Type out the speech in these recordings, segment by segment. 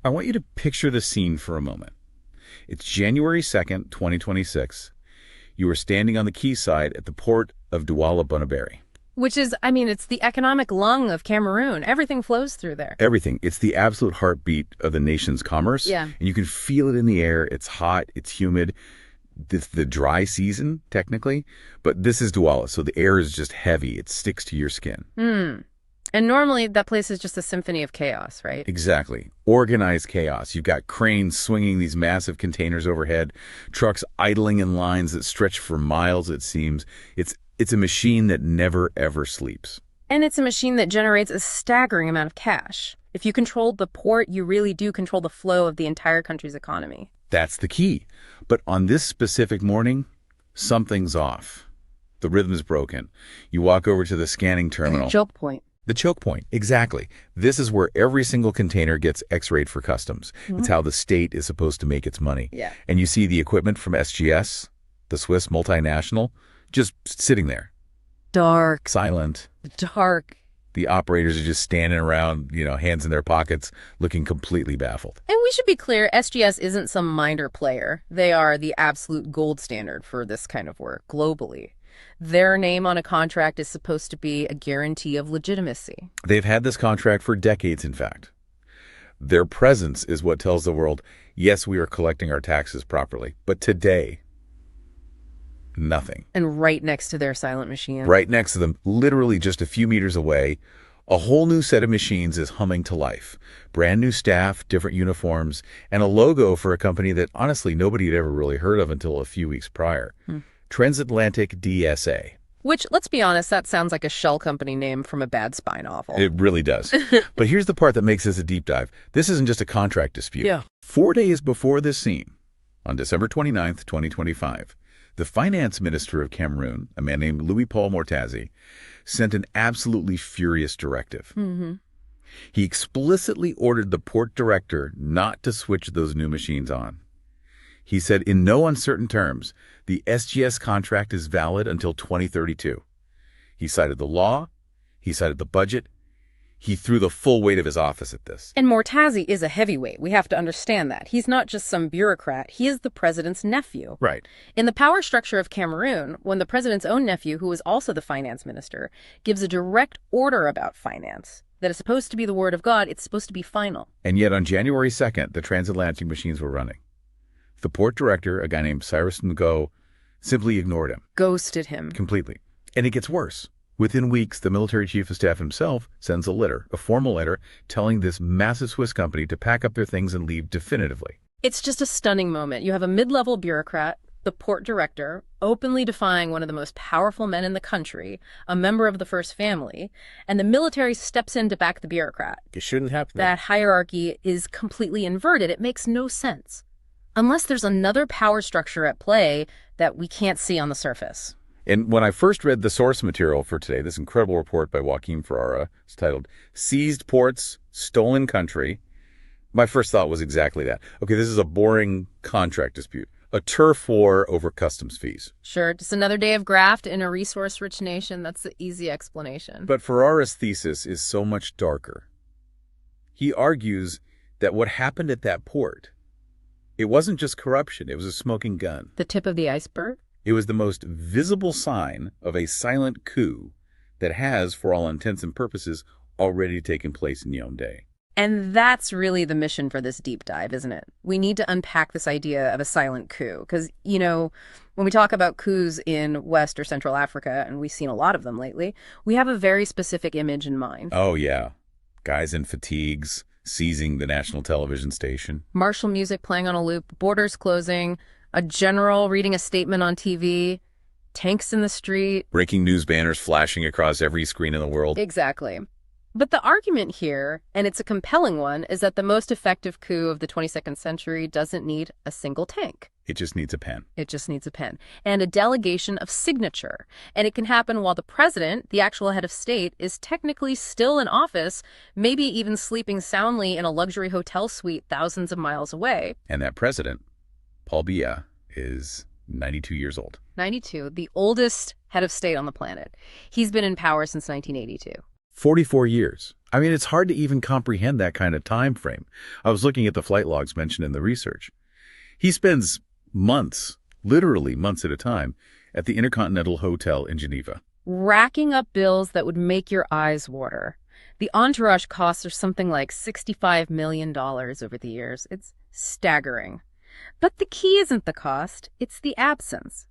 I want you to picture the scene for a moment. It's January 2nd, 2026. You are standing on the quayside at the port of Douala-Bonneberry. Which is, I mean, it's the economic lung of Cameroon. Everything flows through there. Everything. It's the absolute heartbeat of the nation's commerce. Yeah. And you can feel it in the air. It's hot. It's humid. It's the dry season, technically. But this is Douala, so the air is just heavy. It sticks to your skin. And normally that place is just a symphony of chaos, right? Exactly. Organized chaos. You've got cranes swinging these massive containers overhead, trucks idling in lines that stretch for miles, it seems. It's a machine that never, ever sleeps. And it's a machine that generates a staggering amount of cash. If you control the port, you really do control the flow of the entire country's economy. That's the key. But on this specific morning, something's off. The rhythm's broken. You walk over to the scanning terminal. Choke point. The choke point, exactly. This is where every single container gets x-rayed for customs. It's how the state is supposed to make its money. Yeah. And you see the equipment from SGS, the Swiss multinational, just sitting there. Dark. Silent. Dark. The operators are just standing around, hands in their pockets, looking completely baffled. And we should be clear, SGS isn't some minor player. They are the absolute gold standard for this kind of work globally. Their name on a contract is supposed to be a guarantee of legitimacy. They've had this contract for decades, in fact. Their presence is what tells the world, yes, we are collecting our taxes properly. But today, nothing. And right next to their silent machine. Right next to them, literally just a few meters away, a whole new set of machines is humming to life. Brand new staff, different uniforms, and a logo for a company that honestly nobody had ever really heard of until a few weeks prior. Transatlantic DSA. Which, let's be honest, that sounds like a shell company name from a bad spy novel. It really does. But here's the part that makes this a deep dive. This isn't just a contract dispute. Yeah. 4 days before this scene, on December 29th, 2025, the finance minister of Cameroon, a man named Louis-Paul Mortazi, sent an absolutely furious directive. He explicitly ordered the port director not to switch those new machines on. He said, in no uncertain terms, the SGS contract is valid until 2032. He cited the law. He cited the budget. He threw the full weight of his office at this. And Mortazi is a heavyweight. We have to understand that. He's not just some bureaucrat. He is the president's nephew. Right. In the power structure of Cameroon, when the president's own nephew, who is also the finance minister, gives a direct order about finance that is supposed to be the word of God, it's supposed to be final. And yet on January 2nd, the transatlantic machines were running. The port director, a guy named Cyrus Ngo, simply ignored him. Ghosted him. Completely. And it gets worse. Within weeks, the military chief of staff himself sends a formal letter, telling this massive Swiss company to pack up their things and leave definitively. It's just a stunning moment. You have a mid-level bureaucrat, the port director, openly defying one of the most powerful men in the country, a member of the first family, and the military steps in to back the bureaucrat. It shouldn't happen. That hierarchy is completely inverted. It makes no sense. Unless there's another power structure at play that we can't see on the surface. And when I first read the source material for today, this incredible report by Joaquim Ferrara, it's titled Seized Ports, Stolen Country, my first thought was exactly that. Okay, this is a boring contract dispute, a turf war over customs fees. Sure, just another day of graft in a resource-rich nation. That's the easy explanation. But Ferrara's thesis is so much darker. He argues that what happened at that port, it wasn't just corruption, it was a smoking gun. The tip of the iceberg? It was the most visible sign of a silent coup that has, for all intents and purposes, already taken place in Yaoundé. And that's really the mission for this deep dive, isn't it? We need to unpack this idea of a silent coup. Because, when we talk about coups in West or Central Africa, and we've seen a lot of them lately, we have a very specific image in mind. Oh, yeah. Guys in fatigues, seizing the national television station. Martial music playing on a loop, borders closing, a general reading a statement on TV, tanks in the street. Breaking news banners flashing across every screen in the world. Exactly. But the argument here, and it's a compelling one, is that the most effective coup of the 22nd century doesn't need a single tank. It just needs a pen. It just needs a pen. And a delegation of signature. And it can happen while the president, the actual head of state, is technically still in office, maybe even sleeping soundly in a luxury hotel suite thousands of miles away. And that president, Paul Biya, is 92 years old. 92, the oldest head of state on the planet. He's been in power since 1982. 44 years. I mean, it's hard to even comprehend that kind of time frame. I was looking at the flight logs mentioned in the research. He spends months, literally months at a time, at the Intercontinental Hotel in Geneva. Racking up bills that would make your eyes water. The entourage costs are something like $65 million over the years. It's staggering. But the key isn't the cost, it's the absence.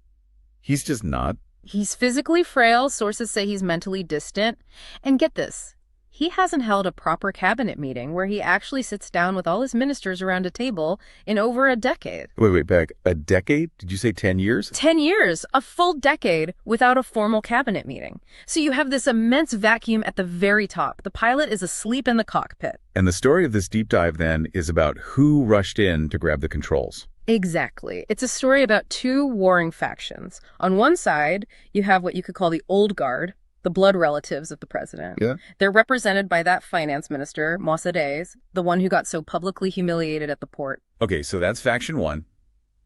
He's just not. He's physically frail, sources say he's mentally distant. And get this, he hasn't held a proper cabinet meeting where he actually sits down with all his ministers around a table in over a decade. Wait, back. A decade? Did you say 10 years? 10 years, a full decade without a formal cabinet meeting. So you have this immense vacuum at the very top. The pilot is asleep in the cockpit. And the story of this deep dive, then, is about who rushed in to grab the controls. Exactly. It's a story about two warring factions. On one side, you have what you could call the old guard, the blood relatives of the president. Yeah. They're represented by that finance minister, Mossadegh, the one who got so publicly humiliated at the port. Okay, so that's faction one.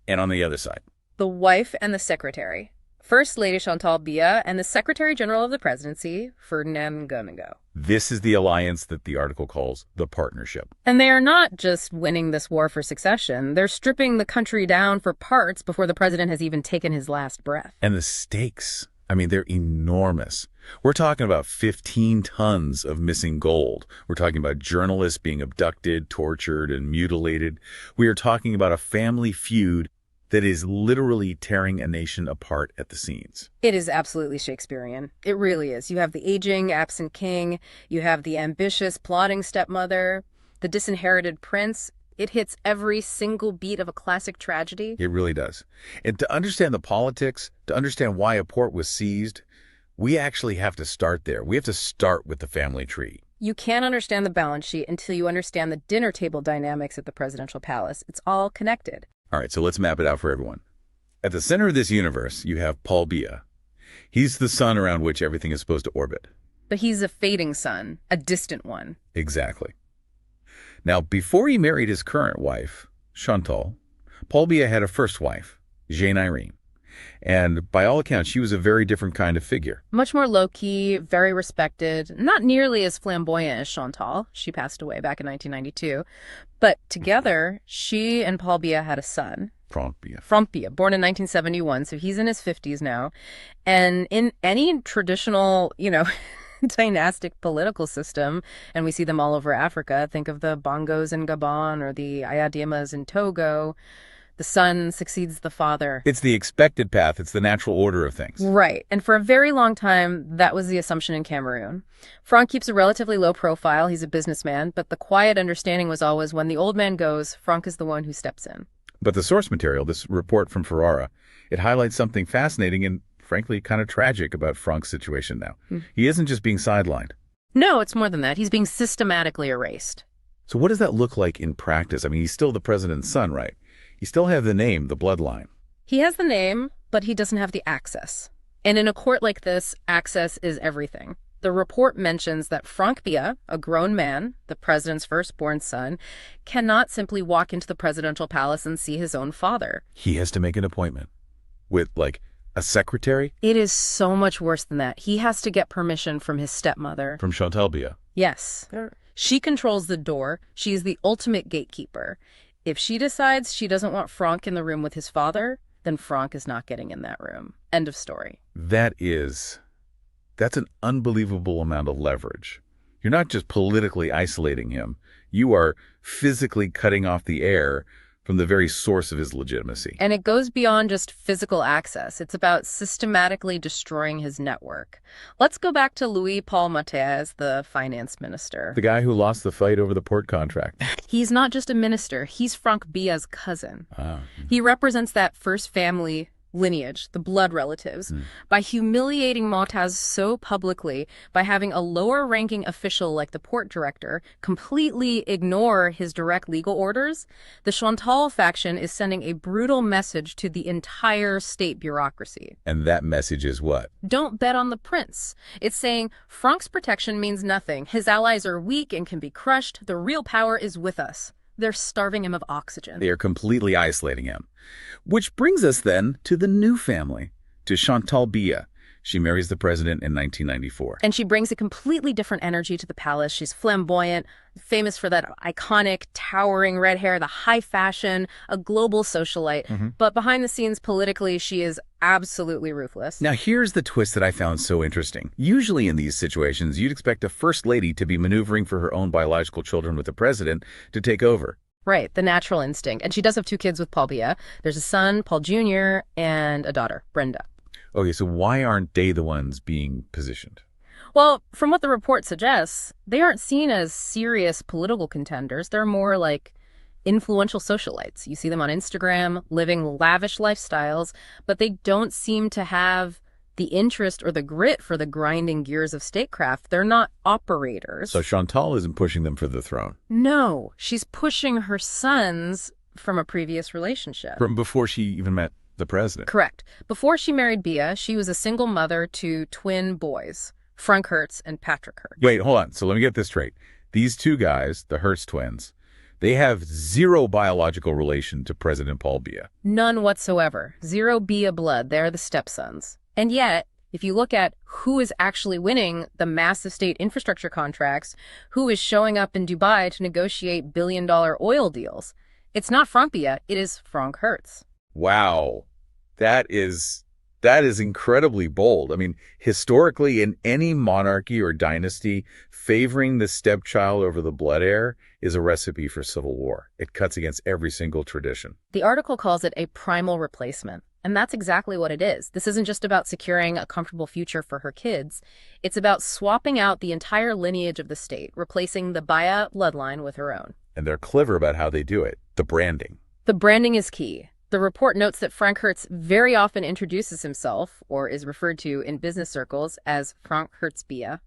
And on the other side? The wife and the secretary. First Lady Chantal Biya and the Secretary General of the Presidency, Ferdinand Gonego. This is the alliance that the article calls the partnership. And they are not just winning this war for succession. They're stripping the country down for parts before the president has even taken his last breath. And the stakes, I mean, they're enormous. We're talking about 15 tons of missing gold. We're talking about journalists being abducted, tortured, and mutilated. We are talking about a family feud that is literally tearing a nation apart at the seams. It is absolutely Shakespearean. It really is. You have the aging, absent king. You have the ambitious, plotting stepmother. The disinherited prince. It hits every single beat of a classic tragedy. It really does. And to understand the politics, to understand why a port was seized, we actually have to start there. We have to start with the family tree. You can't understand the balance sheet until you understand the dinner table dynamics at the presidential palace. It's all connected. All right, so let's map it out for everyone. At the center of this universe, you have Paul Biya. He's the sun around which everything is supposed to orbit. But he's a fading sun, a distant one. Exactly. Now, before he married his current wife, Chantal, Paul Biya had a first wife, Jane Irene. And by all accounts, she was a very different kind of figure. Much more low-key, very respected, not nearly as flamboyant as Chantal. She passed away back in 1992. But together, she and Paul Biya had a son. Franck Biya. Franck Biya, born in 1971, so he's in his 50s now. And in any traditional, dynastic political system, and we see them all over Africa, think of the Bongos in Gabon or the Ayadimas in Togo, the son succeeds the father. It's the expected path. It's the natural order of things. Right. And for a very long time, that was the assumption in Cameroon. Franck keeps a relatively low profile. He's a businessman. But the quiet understanding was always when the old man goes, Franck is the one who steps in. But the source material, this report from Ferrara, it highlights something fascinating and, frankly, kind of tragic about Franck's situation now. He isn't just being sidelined. No, it's more than that. He's being systematically erased. So what does that look like in practice? I mean, he's still the president's son, right? You still have the name, the bloodline. He has the name, but he doesn't have the access. And in a court like this, access is everything. The report mentions that Franck Biya, a grown man, the president's firstborn son, cannot simply walk into the presidential palace and see his own father. He has to make an appointment with, a secretary? It is so much worse than that. He has to get permission from his stepmother. From Chantal Biya. Yes. She controls the door. She is the ultimate gatekeeper. If she decides she doesn't want Franck in the room with his father, then Franck is not getting in that room. End of story. That's an unbelievable amount of leverage. You're not just politically isolating him. You are physically cutting off the air from the very source of his legitimacy. And it goes beyond just physical access. It's about systematically destroying his network. Let's go back to Louis Paul Motez, the finance minister. The guy who lost the fight over the port contract. He's not just a minister. He's Franck Biya's cousin. Oh. He represents that first family lineage, the blood relatives, by humiliating Motaz so publicly, by having a lower-ranking official like the port director completely ignore his direct legal orders. The Chantal faction is sending a brutal message to the entire state bureaucracy. And that message is what? Don't bet on the prince. It's saying Franck's protection means nothing. His allies are weak and can be crushed. The real power is with us. They're starving him of oxygen. They are completely isolating him. Which brings us then to the new family, to Chantal Biya. She marries the president in 1994. And she brings a completely different energy to the palace. She's flamboyant, famous for that iconic, towering red hair, the high fashion, a global socialite. But behind the scenes, politically, she is absolutely ruthless. Now, here's the twist that I found so interesting. Usually in these situations, you'd expect a first lady to be maneuvering for her own biological children with the president to take over. Right, the natural instinct. And she does have 2 kids with Paul Biya. There's a son, Paul Jr., and a daughter, Brenda. Okay, so why aren't they the ones being positioned? Well, from what the report suggests, they aren't seen as serious political contenders. They're more like influential socialites. You see them on Instagram, living lavish lifestyles, but they don't seem to have the interest or the grit for the grinding gears of statecraft. They're not operators. So Chantal isn't pushing them for the throne? No, she's pushing her sons from a previous relationship. From before she even met the president? Correct. Before she married Biya, she was a single mother to twin boys, Frank Hertz and Patrick Hertz. Wait, hold on. So let me get this straight. These 2 guys, the Hertz twins, they have 0 biological relation to President Paul Biya. None whatsoever. 0 Biya blood. They're the stepsons. And yet, if you look at who is actually winning the massive state infrastructure contracts, who is showing up in Dubai to negotiate billion-dollar oil deals, it's not Frank Biya, it is Frank Hertz. Wow. That is incredibly bold. I mean, historically, in any monarchy or dynasty, favoring the stepchild over the blood heir is a recipe for civil war. It cuts against every single tradition. The article calls it a primal replacement, and that's exactly what it is. This isn't just about securing a comfortable future for her kids. It's about swapping out the entire lineage of the state, replacing the Biya bloodline with her own. And they're clever about how they do it. The branding. The branding is key. The report notes that Frank Hertz very often introduces himself, or is referred to in business circles, as Frank Hertz Biya.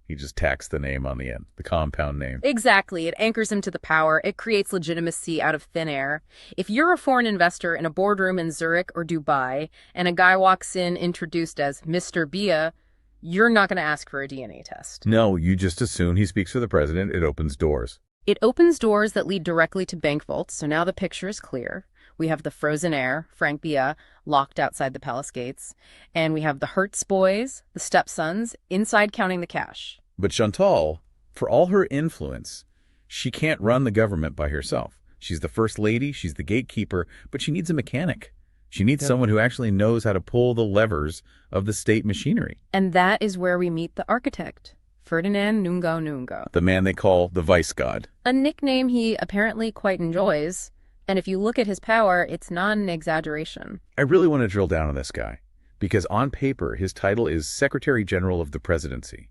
He just tacks the name on the end, the compound name. Exactly. It anchors him to the power. It creates legitimacy out of thin air. If you're a foreign investor in a boardroom in Zurich or Dubai, and a guy walks in introduced as Mr. Biya, you're not going to ask for a DNA test. No, you just assume he speaks for the president. It opens doors. It opens doors that lead directly to bank vaults, so now the picture is clear. We have the frozen heir, Frank Biya, locked outside the palace gates. And we have the Hertz boys, the stepsons, inside counting the cash. But Chantal, for all her influence, she can't run the government by herself. She's the first lady, she's the gatekeeper, but she needs a mechanic. She needs someone who actually knows how to pull the levers of the state machinery. And that is where we meet the architect, Ferdinand Nungo Nungo. The man they call the vice god. A nickname he apparently quite enjoys. And if you look at his power, it's not an exaggeration. I really want to drill down on this guy, because on paper, his title is Secretary General of the Presidency.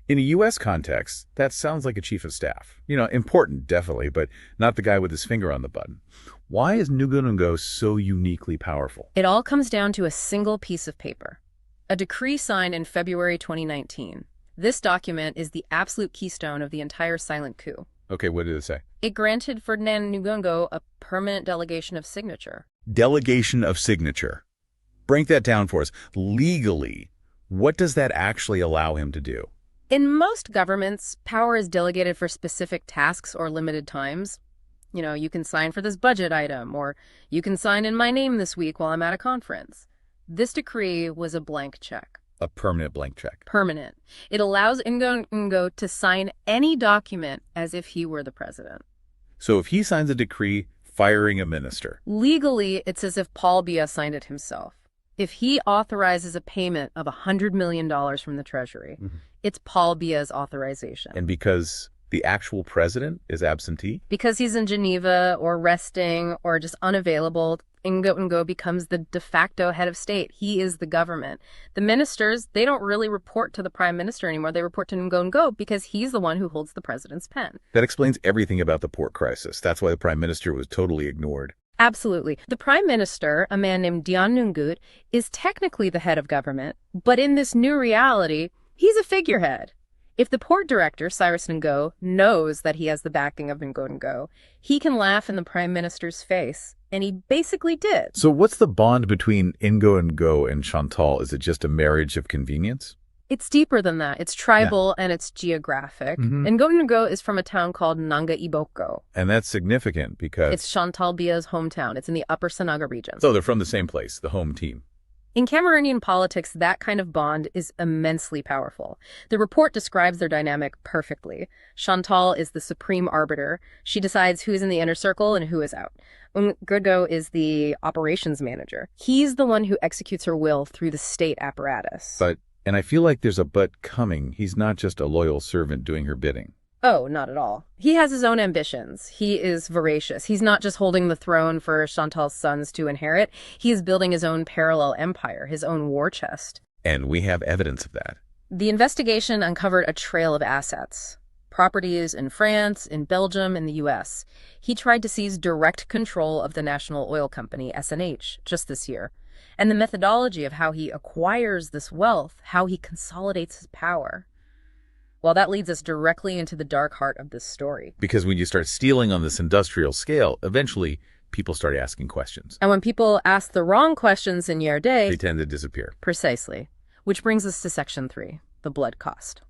In a U.S. context, that sounds like a chief of staff. You know, important, definitely, but not the guy with his finger on the button. Why is Nungo Nungo so uniquely powerful? It all comes down to a single piece of paper. A decree signed in February 2019. This document is the absolute keystone of the entire silent coup. Okay, what did it say? It granted Ferdinand Nungo a permanent delegation of signature. Delegation of signature. Break that down for us. Legally, what does that actually allow him to do? In most governments, power is delegated for specific tasks or limited times. You know, you can sign for this budget item, or you can sign in my name this week while I'm at a conference. This decree was a blank check. A permanent blank check. Permanent. It allows Nungo to sign any document as if he were the president. So if he signs a decree firing a minister. Legally, it's as if Paul Biya signed it himself. If he authorizes a payment of $100 million from the Treasury, it's Paul Biya's authorization. And because the actual president is absentee? Because he's in Geneva or resting or just unavailable, Nungo becomes the de facto head of state. He is the government. The ministers, they don't really report to the prime minister anymore. They report to Nungo because he's the one who holds the president's pen. That explains everything about the port crisis. That's why the prime minister was totally ignored. Absolutely. The prime minister, a man named Dion Nungut, is technically the head of government, but in this new reality, he's a figurehead. If the port director, Cyrus Ngo, knows that he has the backing of Ngo, he can laugh in the prime minister's face, and he basically did. So what's the bond between Ngo and Chantal? Is it just a marriage of convenience? It's deeper than that. It's tribal and it's geographic. Ngo is from a town called Nanga Iboko. And that's significant because... It's Chantal Biya's hometown. It's in the Upper Sanaga region. So they're from the same place, the home team. In Cameroonian politics, that kind of bond is immensely powerful. The report describes their dynamic perfectly. Chantal is the supreme arbiter. She decides who is in the inner circle and who is out. Goodgo is the operations manager. He's the one who executes her will through the state apparatus. And I feel like there's a but coming. He's not just a loyal servant doing her bidding. Oh, not at all. He has his own ambitions. He is voracious. He's not just holding the throne for Chantal's sons to inherit. He is building his own parallel empire, his own war chest. And we have evidence of that. The investigation uncovered a trail of assets. Properties in France, in Belgium, in the U.S. He tried to seize direct control of the national oil company, SNH, just this year. And the methodology of how he acquires this wealth, how he consolidates his power. Well, that leads us directly into the dark heart of this story. Because when you start stealing on this industrial scale, eventually people start asking questions. And when people ask the wrong questions in Yerde, they tend to disappear. Precisely. Which brings us to Section 3, the blood cost.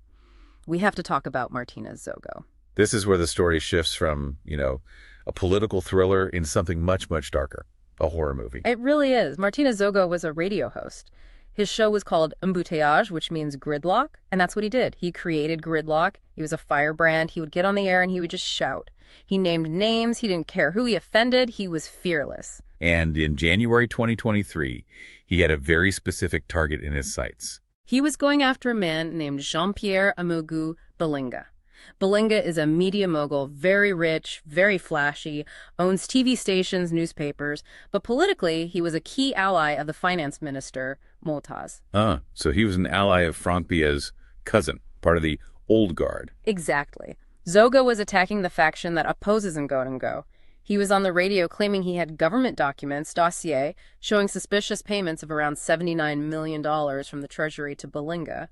We have to talk about Martinez Zogo. This is where the story shifts from, a political thriller in something much, much darker, a horror movie. It really is. Martinez Zogo was a radio host. His show was called Embouteillage, which means gridlock, and that's what he did. He created gridlock. He was a firebrand. He would get on the air and he would just shout. He named names. He didn't care who he offended. He was fearless. And in January 2023, he had a very specific target in his sights. He was going after a man named Jean-Pierre Amogu Belinga. Belinga is a media mogul, very rich, very flashy, owns TV stations, newspapers, but politically, he was a key ally of the finance minister, Motaz. So he was an ally of Franck Bia's cousin, part of the old guard. Exactly. Zogo was attacking the faction that opposes Ngo. He was on the radio claiming he had government documents, dossier, showing suspicious payments of around $79 million from the Treasury to Belinga.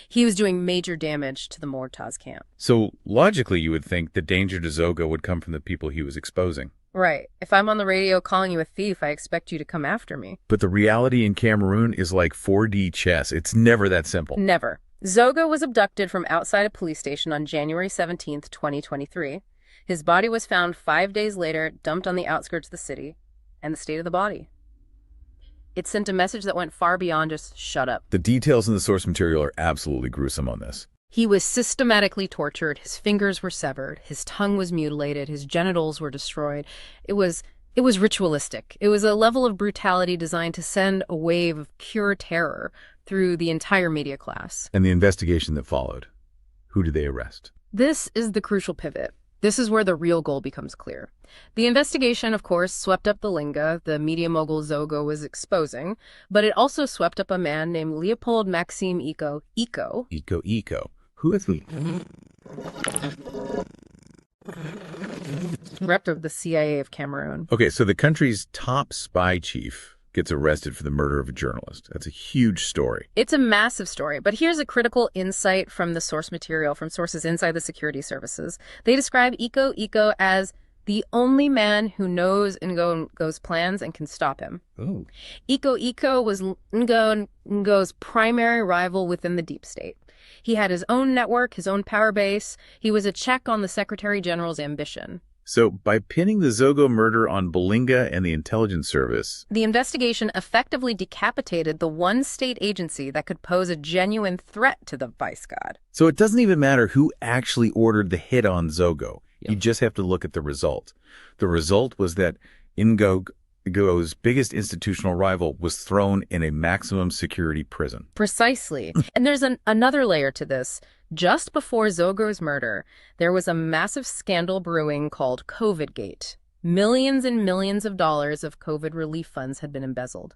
He was doing major damage to the Motaz camp. So logically, you would think the danger to Zogo would come from the people he was exposing. Right. If I'm on the radio calling you a thief, I expect you to come after me. But the reality in Cameroon is like 4D chess. It's never that simple. Never. Zogo was abducted from outside a police station on January 17th, 2023. His body was found 5 days later, dumped on the outskirts of the city, and the state of the body. It sent a message that went far beyond just shut up. The details in the source material are absolutely gruesome on this. He was systematically tortured, his fingers were severed, his tongue was mutilated, his genitals were destroyed. It was ritualistic. It was a level of brutality designed to send a wave of pure terror through the entire media class. And the investigation that followed, who did they arrest? This is the crucial pivot. This is where the real goal becomes clear. The investigation, of course, swept up Belinga, the media mogul Zogo was exposing, but it also swept up a man named Leopold Maxime Iko. Iko. Who is he? Rep of the CIA of Cameroon. Okay, so the country's top spy chief gets arrested for the murder of a journalist. That's a huge story. It's a massive story, but here's a critical insight from the source material, from sources inside the security services. They describe Iko as the only man who knows Ngo's plans and can stop him. Oh. Iko was Ngo's primary rival within the deep state. He had his own network, his own power base. He was a check on the Secretary General's ambition. So by pinning the Zogo murder on Belinga and the intelligence service, the investigation effectively decapitated the one state agency that could pose a genuine threat to the vice god. So it doesn't even matter who actually ordered the hit on Zogo. Yep. You just have to look at the result. The result was that Ngo's biggest institutional rival was thrown in a maximum security prison. Precisely. And there's another layer to this. Just before Zogo's murder, there was a massive scandal brewing called COVIDgate. Millions and millions of dollars of COVID relief funds had been embezzled.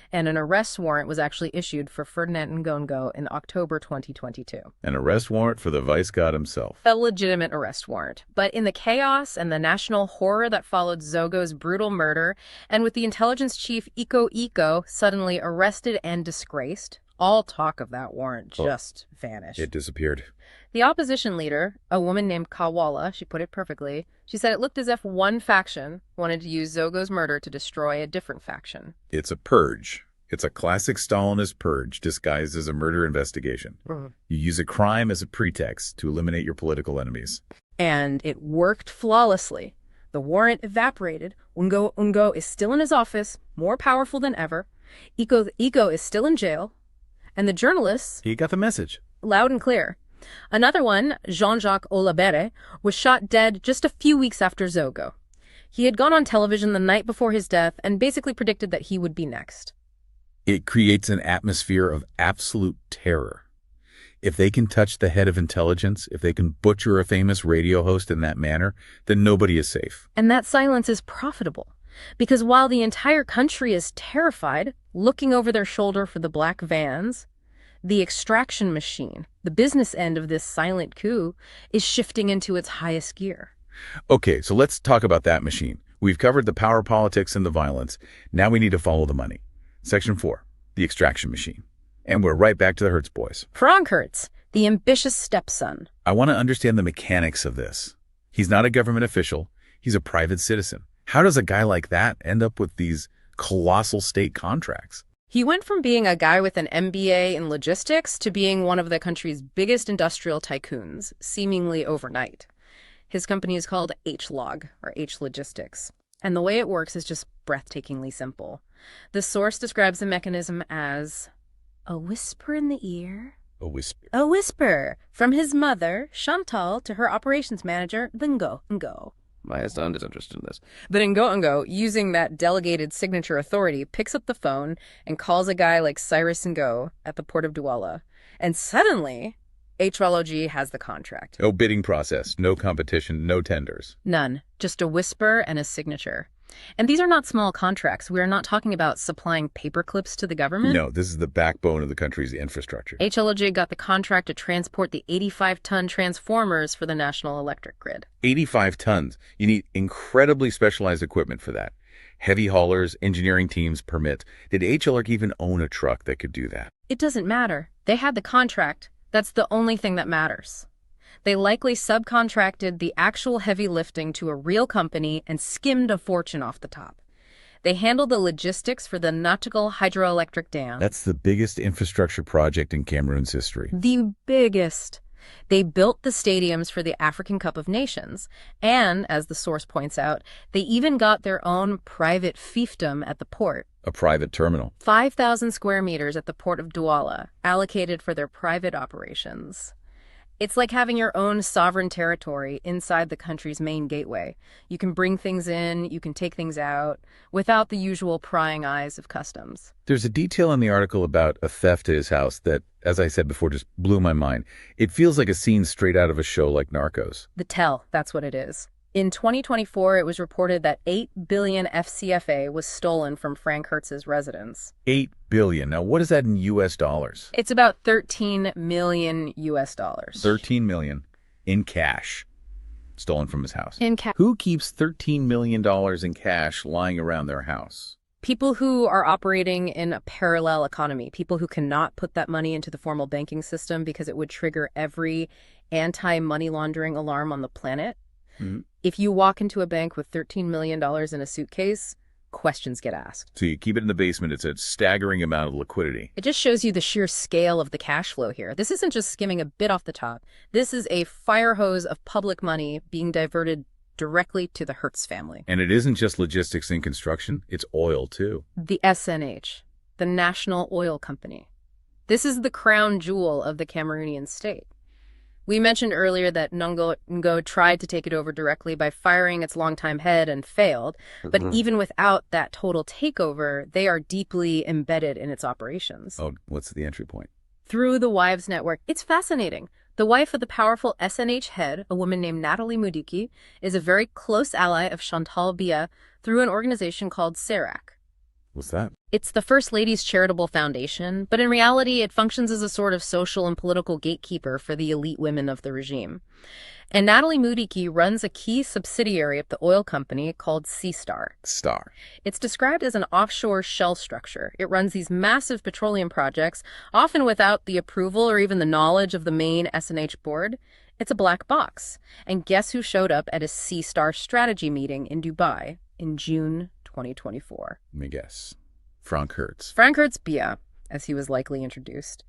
And an arrest warrant was actually issued for Ferdinand Ngo in October 2022. An arrest warrant for the vice god himself. A legitimate arrest warrant. But in the chaos and the national horror that followed Zogo's brutal murder, and with the intelligence chief Iko suddenly arrested and disgraced, all talk of that warrant just vanished. It disappeared. The opposition leader, a woman named Kawala, she put it perfectly, she said it looked as if one faction wanted to use Zogo's murder to destroy a different faction. It's a purge. It's a classic Stalinist purge disguised as a murder investigation. You use a crime as a pretext to eliminate your political enemies. And it worked flawlessly. The warrant evaporated. Ngo is still in his office, more powerful than ever. Ego is still in jail, and the journalists, He got the message. loud and clear. Another one, Jean-Jacques Olabere, was shot dead just a few weeks after Zogo. He had gone on television the night before his death and basically predicted that he would be next. It creates an atmosphere of absolute terror. If they can touch the head of intelligence, if they can butcher a famous radio host in that manner, then nobody is safe. And that silence is profitable, because while the entire country is terrified, looking over their shoulder for the black vans, the extraction machine, the business end of this silent coup, is shifting into its highest gear. Okay, so let's talk about that machine. We've covered the power politics and the violence. Now we need to follow the money. Section 4, the extraction machine. And we're right back to the Hertz boys. Frank Hertz, the ambitious stepson. I want to understand the mechanics of this. He's not a government official. He's a private citizen. How does a guy like that end up with these colossal state contracts? He went from being a guy with an MBA in logistics to being one of the country's biggest industrial tycoons, seemingly overnight. His company is called H-Log, or H-Logistics. And the way it works is just breathtakingly simple. The source describes the mechanism as a whisper in the ear. A whisper. A whisper from his mother, Chantal, to her operations manager, the Ngo. My son is interested in this. The Ngo, using that delegated signature authority, picks up the phone and calls a guy like Cyrus Ngo at the port of Douala. And suddenly, HLOG has the contract. No bidding process, no competition, no tenders. None. Just a whisper and a signature. And these are not small contracts. We are not talking about supplying paper clips to the government. No, this is the backbone of the country's infrastructure. HLOG got the contract to transport the 85-ton transformers for the national electric grid. 85 tons. You need incredibly specialized equipment for that. Heavy haulers, engineering teams, permits. Did HLRC even own a truck that could do that? It doesn't matter. They had the contract. That's the only thing that matters. They likely subcontracted the actual heavy lifting to a real company and skimmed a fortune off the top. They handled the logistics for the Nautical hydroelectric dam. That's the biggest infrastructure project in Cameroon's history. The biggest. They built the stadiums for the African Cup of Nations. And, as the source points out, they even got their own private fiefdom at the port. A private terminal. 5,000 square meters at the port of Douala, allocated for their private operations. It's like having your own sovereign territory inside the country's main gateway. You can bring things in, you can take things out, without the usual prying eyes of customs. There's a detail in the article about a theft at his house that, as I said before, just blew my mind. It feels like a scene straight out of a show like Narcos. The tell, that's what it is. In 2024, it was reported that 8 billion FCFA was stolen from Frank Hertz's residence. 8 billion. Now, what is that in U.S. dollars? It's about 13 million U.S. dollars. 13 million in cash stolen from his house. In cash. Who keeps $13 million in cash lying around their house? People who are operating in a parallel economy, people who cannot put that money into the formal banking system because it would trigger every anti-money laundering alarm on the planet. Mm-hmm. If you walk into a bank with $13 million in a suitcase, questions get asked. So you keep it in the basement. It's a staggering amount of liquidity. It just shows you the sheer scale of the cash flow here. This isn't just skimming a bit off the top. This is a fire hose of public money being diverted directly to the Hertz family. And it isn't just logistics and construction. It's oil, too. The SNH, the National Oil Company. This is the crown jewel of the Cameroonian state. We mentioned earlier that Ngo tried to take it over directly by firing its longtime head and failed. But even without that total takeover, they are deeply embedded in its operations. Oh, what's the entry point? Through the wives' network. It's fascinating. The wife of the powerful SNH head, a woman named Nathalie Moudiki, is a very close ally of Chantal Biya through an organization called CERAC. What's that? It's the First Lady's charitable foundation, but in reality, it functions as a sort of social and political gatekeeper for the elite women of the regime. And Nathalie Moudiki runs a key subsidiary of the oil company called Star. It's described as an offshore shell structure. It runs these massive petroleum projects, often without the approval or even the knowledge of the main SNH board. It's a black box. And guess who showed up at a Star strategy meeting in Dubai in June 2024? Let me guess. Frank Hertz. Frank Hertz Biya, as he was likely introduced.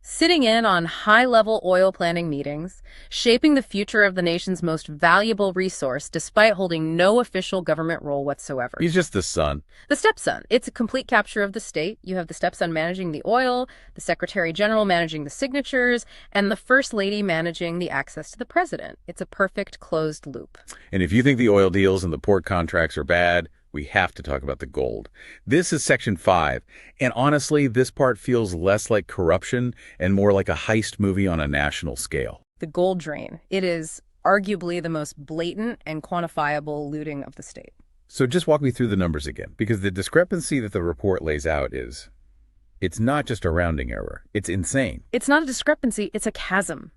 sitting in on high-level oil planning meetings, shaping the future of the nation's most valuable resource despite holding no official government role whatsoever. He's just the son. The stepson. It's a complete capture of the state. You have the stepson managing the oil, the secretary general managing the signatures, and the first lady managing the access to the president. It's a perfect closed loop. And if you think the oil deals and the port contracts are bad, we have to talk about the gold. This is Section 5, and honestly, this part feels less like corruption and more like a heist movie on a national scale. The gold drain. It is arguably the most blatant and quantifiable looting of the state. So just walk me through the numbers again, because the discrepancy that the report lays out it's not just a rounding error. It's insane. It's not a discrepancy, it's a chasm.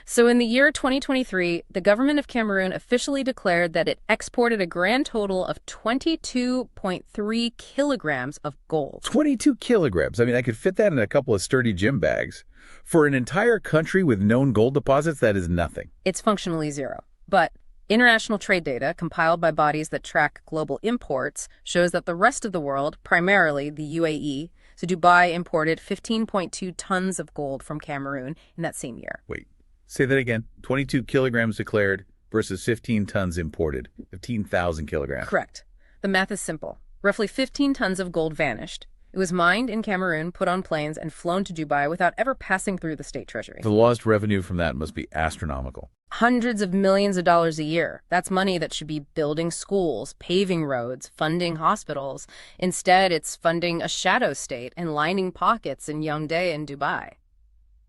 So in the year 2023, the government of Cameroon officially declared that it exported a grand total of 22.3 kilograms of gold. 22 kilograms. I mean, I could fit that in a couple of sturdy gym bags. For an entire country with known gold deposits, that is nothing. It's functionally zero. But international trade data compiled by bodies that track global imports shows that the rest of the world, primarily the UAE, so Dubai imported 15.2 tons of gold from Cameroon in that same year. Wait. Say that again. 22 kilograms declared versus 15 tons imported. 15,000 kilograms. Correct. The math is simple. Roughly 15 tons of gold vanished. It was mined in Cameroon, put on planes, and flown to Dubai without ever passing through the state treasury. The lost revenue from that must be astronomical. Hundreds of millions of dollars a year. That's money that should be building schools, paving roads, funding hospitals. Instead, it's funding a shadow state and lining pockets in Yaoundé and Dubai.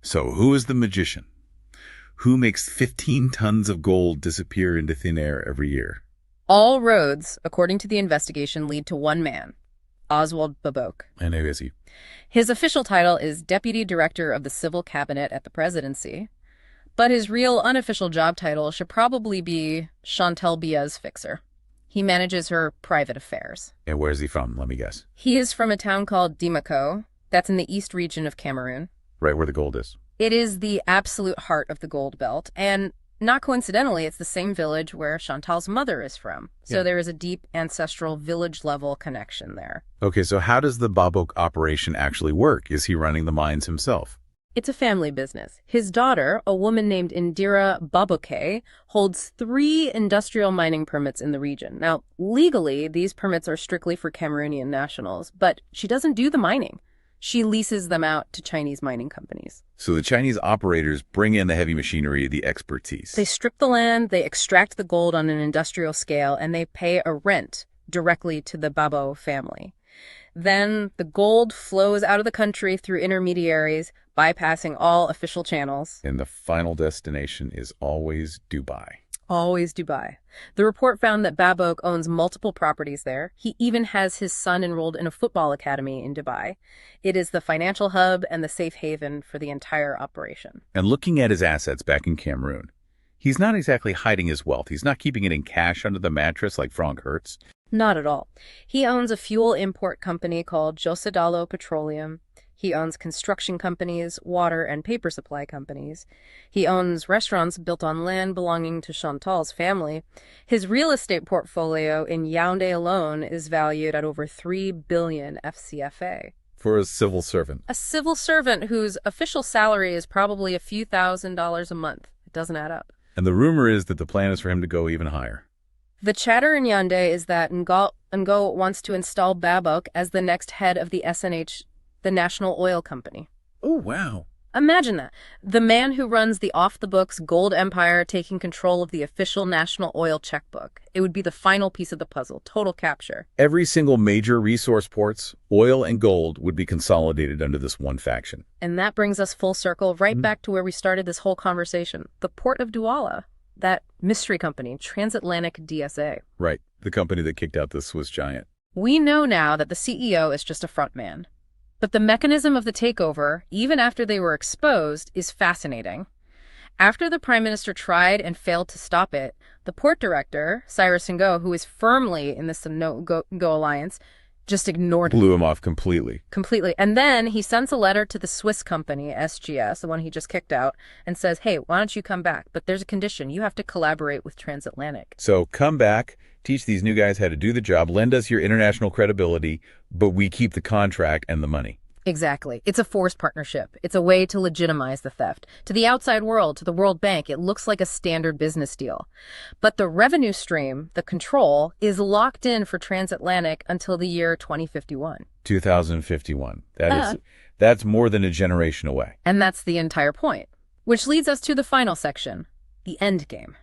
So who is the magician? Who makes 15 tons of gold disappear into thin air every year? All roads, according to the investigation, lead to one man, Oswald Babok. And who is he? His official title is Deputy Director of the Civil Cabinet at the Presidency, but his real unofficial job title should probably be Chantal Bia's fixer. He manages her private affairs. And where's he from? Let me guess. He is from a town called Dimako, that's in the east region of Cameroon. Right where the gold is. It is the absolute heart of the gold belt, and not coincidentally, it's the same village where Chantal's mother is from. So there is a deep ancestral village-level connection there. Okay, so how does the Babok operation actually work? Is he running the mines himself? It's a family business. His daughter, a woman named Indira Baboke, holds 3 industrial mining permits in the region. Now, legally, these permits are strictly for Cameroonian nationals, but she doesn't do the mining. She leases them out to Chinese mining companies. So the Chinese operators bring in the heavy machinery, the expertise. They strip the land, they extract the gold on an industrial scale, and they pay a rent directly to the Babo family. Then the gold flows out of the country through intermediaries, bypassing all official channels. And the final destination is always Dubai. Always Dubai. The report found that Babok owns multiple properties there. He even has his son enrolled in a football academy in Dubai. It is the financial hub and the safe haven for the entire operation. And looking at his assets back in Cameroon, he's not exactly hiding his wealth. He's not keeping it in cash under the mattress like Frank Hertz. Not at all. He owns a fuel import company called Josedalo Petroleum. He owns construction companies, water and paper supply companies. He owns restaurants built on land belonging to Chantal's family. His real estate portfolio in Yaoundé alone is valued at over 3 billion FCFA. For a civil servant. A civil servant whose official salary is probably a few $1,000s a month. It doesn't add up. And the rumor is that the plan is for him to go even higher. The chatter in Yaoundé is that Ngo wants to install Babok as the next head of the SNH, the National Oil Company. Oh, wow. Imagine that. The man who runs the off-the-books gold empire taking control of the official national oil checkbook. It would be the final piece of the puzzle, total capture. Every single major resource ports, oil and gold, would be consolidated under this one faction. And that brings us full circle right back to where we started this whole conversation. The port of Douala, that mystery company, Transatlantic DSA. Right, the company that kicked out the Swiss giant. We know now that the CEO is just a front man. But the mechanism of the takeover, even after they were exposed, is fascinating. After the prime minister tried and failed to stop it, the port director, Cyrus Ngo, who is firmly in this no-go alliance, just ignored him. Blew him off completely. Completely. And then he sends a letter to the Swiss company, SGS, the one he just kicked out, and says, hey, why don't you come back? But there's a condition. You have to collaborate with Transatlantic. So come back, teach these new guys how to do the job, lend us your international credibility, but we keep the contract and the money. Exactly. It's a forced partnership. It's a way to legitimize the theft. To the outside world, to the World Bank, it looks like a standard business deal. But the revenue stream, the control, is locked in for transatlantic until the year 2051. 2051. That's more than a generation away. And that's the entire point. Which leads us to the final section, the end game.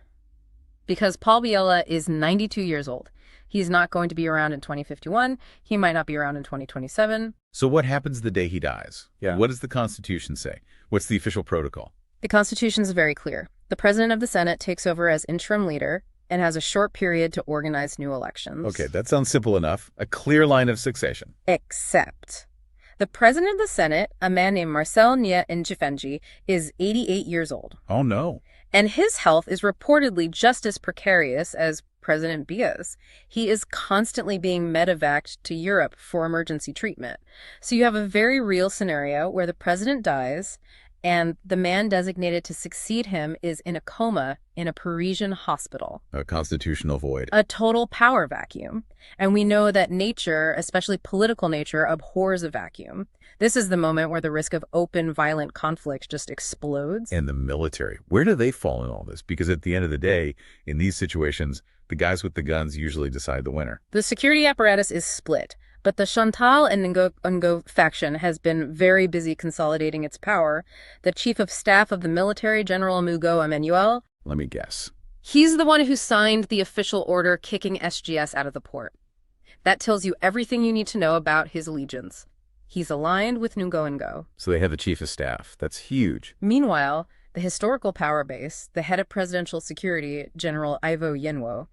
Because Paul Biela is 92 years old. He's not going to be around in 2051. He might not be around in 2027. So what happens the day he dies? Yeah. What does the Constitution say? What's the official protocol? The Constitution is very clear. The President of the Senate takes over as interim leader and has a short period to organize new elections. Okay, that sounds simple enough. A clear line of succession. Except the President of the Senate, a man named Marcel Njifenji, is 88 years old. Oh, no. And his health is reportedly just as precarious as President Bia's. He is constantly being medevaced to Europe for emergency treatment. So you have a very real scenario where the president dies and the man designated to succeed him is in a coma in a Parisian hospital. A constitutional void. A total power vacuum. And we know that nature, especially political nature, abhors a vacuum. This is the moment where the risk of open, violent conflict just explodes. And the military. Where do they fall in all this? Because at the end of the day, in these situations, the guys with the guns usually decide the winner. The security apparatus is split, but the Chantal and Ngo faction has been very busy consolidating its power. The chief of staff of the military, General Mugo Emmanuel, Let me guess. he's the one who signed the official order kicking SGS out of the port. That tells you everything you need to know about his allegiance. He's aligned with Ngo. So they have the chief of staff. That's huge. Meanwhile, the historical power base, the head of presidential security, General Ivo Yenwo,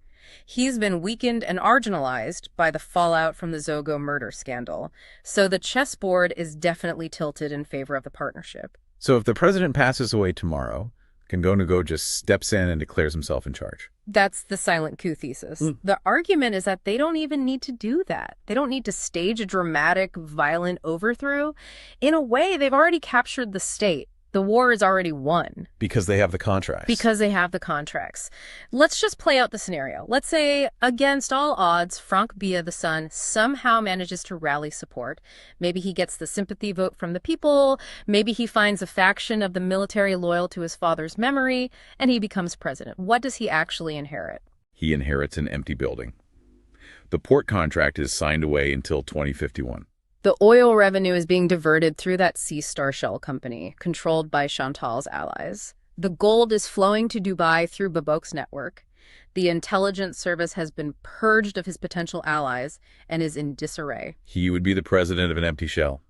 he's been weakened and marginalized by the fallout from the Zogo murder scandal. So the chessboard is definitely tilted in favor of the partnership. So if the president passes away tomorrow, Ngo just steps in and declares himself in charge. That's the silent coup thesis. The argument is that they don't even need to do that. They don't need to stage a dramatic, violent overthrow. In a way, they've already captured the state. The war is already won. Because they have the contracts. Because they have the contracts. Let's just play out the scenario. Let's say, against all odds, Franck Bia, the son, somehow manages to rally support. Maybe he gets the sympathy vote from the people. Maybe he finds a faction of the military loyal to his father's memory, and he becomes president. What does he actually inherit? He inherits an empty building. The port contract is signed away until 2051. The oil revenue is being diverted through that Sea Star Shell company, controlled by Chantal's allies. The gold is flowing to Dubai through Babok's network. The intelligence service has been purged of his potential allies and is in disarray. He would be the president of an empty shell.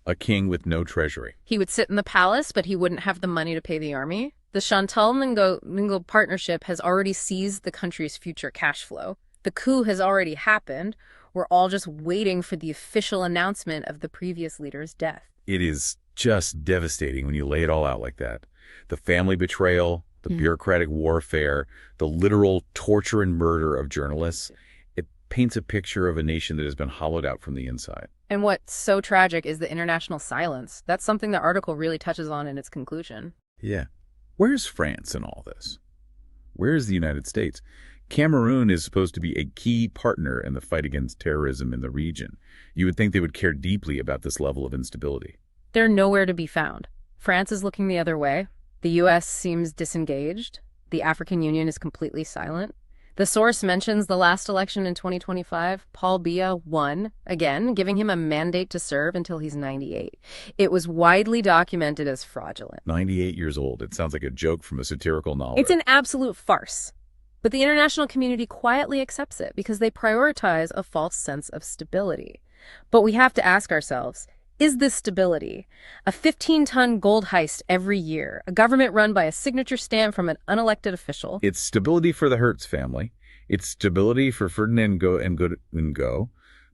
A king with no treasury. He would sit in the palace, but he wouldn't have the money to pay the army. The Chantal-Ngo partnership has already seized the country's future cash flow. The coup has already happened. We're all just waiting for the official announcement of the previous leader's death. It is just devastating when you lay it all out like that. The family betrayal, the bureaucratic warfare, the literal torture and murder of journalists. It paints a picture of a nation that has been hollowed out from the inside. And what's so tragic is the international silence. That's something the article really touches on in its conclusion. Yeah. Where's France in all this? Where's the United States? Cameroun is supposed to be a key partner in the fight against terrorism in the region. You would think they would care deeply about this level of instability. They're nowhere to be found. France is looking the other way. The U.S. seems disengaged. The African Union is completely silent. The source mentions the last election in 2025. Paul Biya won, again, giving him a mandate to serve until he's 98. It was widely documented as fraudulent. 98 years old. It sounds like a joke from a satirical novel. It's an absolute farce. But the international community quietly accepts it because they prioritize a false sense of stability. But we have to ask ourselves, is this stability? A 15-ton gold heist every year, a government run by a signature stamp from an unelected official. It's stability for the Hertz family. It's stability for Ferdinand Ngo.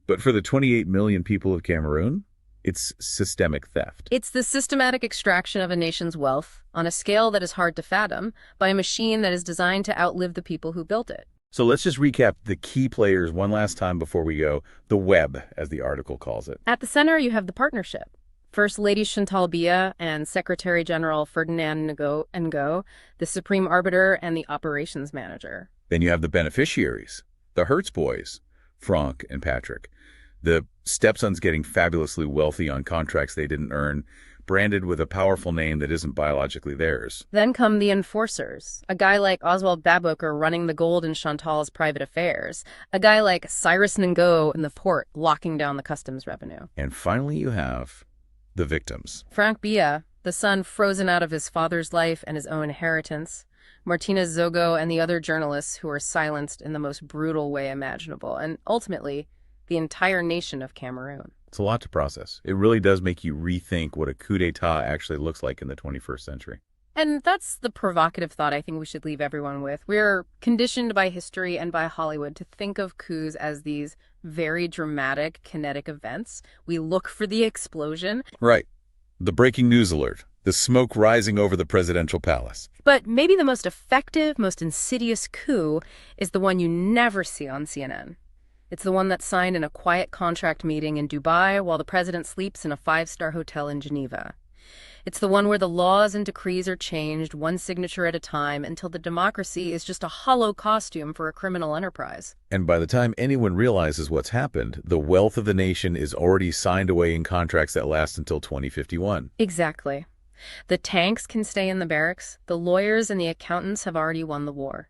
But for the 28 million people of Cameroun, it's systemic theft. It's the systematic extraction of a nation's wealth on a scale that is hard to fathom by a machine that is designed to outlive the people who built it. So let's just recap the key players one last time before we go. The web, as the article calls it. At the center, you have the partnership. First Lady Chantal Biya and Secretary General Ferdinand Ngo, the Supreme Arbiter and the Operations Manager. Then you have the beneficiaries, the Hertz boys, Franck and Patrick. The stepsons getting fabulously wealthy on contracts they didn't earn, branded with a powerful name that isn't biologically theirs. Then come the enforcers, a guy like Oswald Baböker running the gold in Chantal's private affairs, a guy like Cyrus Ngo in the port locking down the customs revenue. And finally you have the victims. Frank Bia, the son frozen out of his father's life and his own inheritance, Martinez Zogo and the other journalists who were silenced in the most brutal way imaginable, and ultimately, the entire nation of Cameroon. It's a lot to process. It really does make you rethink what a coup d'etat actually looks like in the 21st century. And that's the provocative thought I think we should leave everyone with. We're conditioned by history and by Hollywood to think of coups as these very dramatic, kinetic events. We look for the explosion. Right. The breaking news alert. The smoke rising over the presidential palace. But maybe the most effective, most insidious coup is the one you never see on CNN. It's the one that's signed in a quiet contract meeting in Dubai while the president sleeps in a five-star hotel in Geneva. It's the one where the laws and decrees are changed one signature at a time until the democracy is just a hollow costume for a criminal enterprise. And by the time anyone realizes what's happened, the wealth of the nation is already signed away in contracts that last until 2051. Exactly. The tanks can stay in the barracks. The lawyers and the accountants have already won the war.